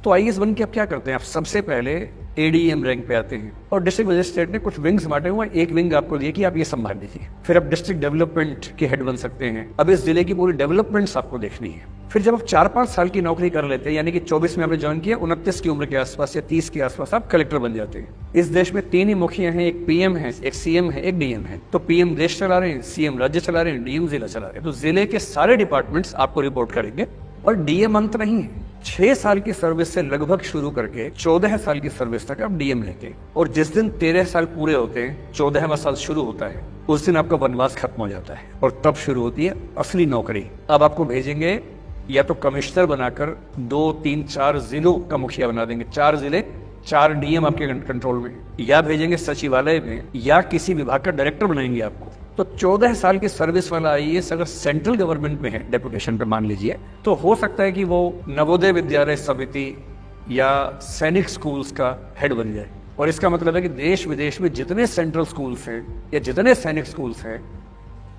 तो आईएएस बन के आप क्या करते हैं, आप सबसे पहले एडीएम रैंक पे आते हैं और डिस्ट्रिक्ट मजिस्ट्रेट ने कुछ विंग्स बांटे हुए, एक विंग आपको दिए कि आप ये संभाल लीजिए। फिर आप डिस्ट्रिक्ट डेवलपमेंट के हेड बन सकते हैं। अब इस जिले की पूरी डेवलपमेंट्स आपको देखनी है। फिर जब आप 4-5 साल की नौकरी कर लेते हैं, यानी कि 24 में आपने ज्वाइन किया, 29 की उम्र के आसपास या 30 के आसपास आप कलेक्टर बन जाते हैं। इस देश में 3 ही मुखिया हैं, एक पीएम है, एक सीएम है, एक डीएम है। तो पीएम देश चला रहे हैं, सीएम राज्य चला रहे हैं, डीएम जिला चला रहे हैं। तो जिले के सारे डिपार्टमेंट्स आपको रिपोर्ट करेंगे और डीएम अंत नहीं है। 6 साल की सर्विस से लगभग शुरू करके 14 साल की सर्विस तक आप डीएम लेते हैं। और जिस दिन 13 साल पूरे होते हैं, 14वां साल शुरू होता है, उस दिन आपका वनवास खत्म हो जाता है और तब शुरू होती है असली नौकरी। अब आपको भेजेंगे या तो कमिश्नर बनाकर 2, 3, 4 जिलों का मुखिया बना देंगे, 4 जिले, 4 डीएम आपके कंट्रोल में, या भेजेंगे सचिवालय में, या किसी विभाग का डायरेक्टर बनाएंगे आपको। तो 14 साल की सर्विस वाला आईएएस अगर सेंट्रल गवर्नमेंट में है डेपुटेशन पे मान लीजिए, तो हो सकता है कि वो नवोदय विद्यालय समिति या सैनिक स्कूल्स का हेड बन जाए। और इसका मतलब है कि देश विदेश में जितने सेंट्रल स्कूल्स हैं या जितने सैनिक स्कूल्स हैं,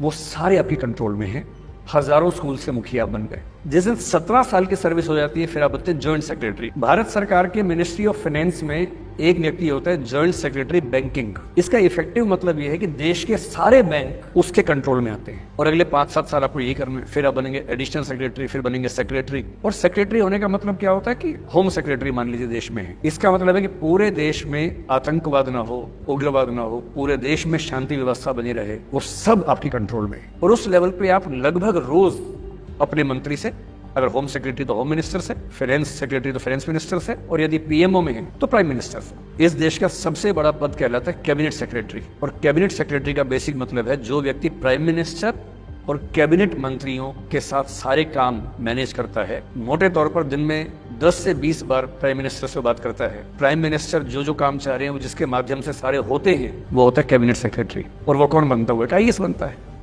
वो सारे आपके कंट्रोल में हैं। हजारों स्कूल से मुखिया बन गए। जिस दिन 17 साल की सर्विस हो जाती है, फिर आप बनते हैं ज्वाइंट सेक्रेटरी। भारत सरकार के मिनिस्ट्री ऑफ फाइनेंस में एक व्यक्ति होता है ज्वाइंट सेक्रेटरी बैंकिंग। इसका इफेक्टिव मतलब यह है कि देश के सारे बैंक उसके कंट्रोल में आते हैं और अगले 5-7 साल आपको यही करना है। फिर आप बनेंगे एडिशनल सेक्रेटरी, फिर बनेंगे सेक्रेटरी। और सेक्रेटरी होने का मतलब क्या होता है कि होम सेक्रेटरी मान लीजिए देश में है। इसका मतलब है कि पूरे देश में आतंकवाद ना हो, उग्रवाद ना हो, पूरे देश में शांति व्यवस्था बनी रहे, वो सब आपके कंट्रोल में है। और उस लेवल पे आप लगभग रोज अपने मंत्री से, अगर होम सेक्रेटरी तो होम मिनिस्टर से, फाइनेंस सेक्रेटरी तो फाइनेंस मिनिस्टर से, और यदि पीएमओ में है तो प्राइम मिनिस्टर से। इस देश का सबसे बड़ा पद कहलाता है कैबिनेट सेक्रेटरी। और कैबिनेट सेक्रेटरी का बेसिक मतलब है जो व्यक्ति प्राइम मिनिस्टर और कैबिनेट मंत्रियों के साथ सारे काम मैनेज करता है। मोटे तौर पर दिन में 10 से 20 बार प्राइम मिनिस्टर से बात करता है। प्राइम मिनिस्टर जो काम चाह रहे हैं, वो जिसके माध्यम से सारे होते हैं, वो होता है कैबिनेट सेक्रेटरी। और वो कौन बनता हुआ? आईएएस बनता है।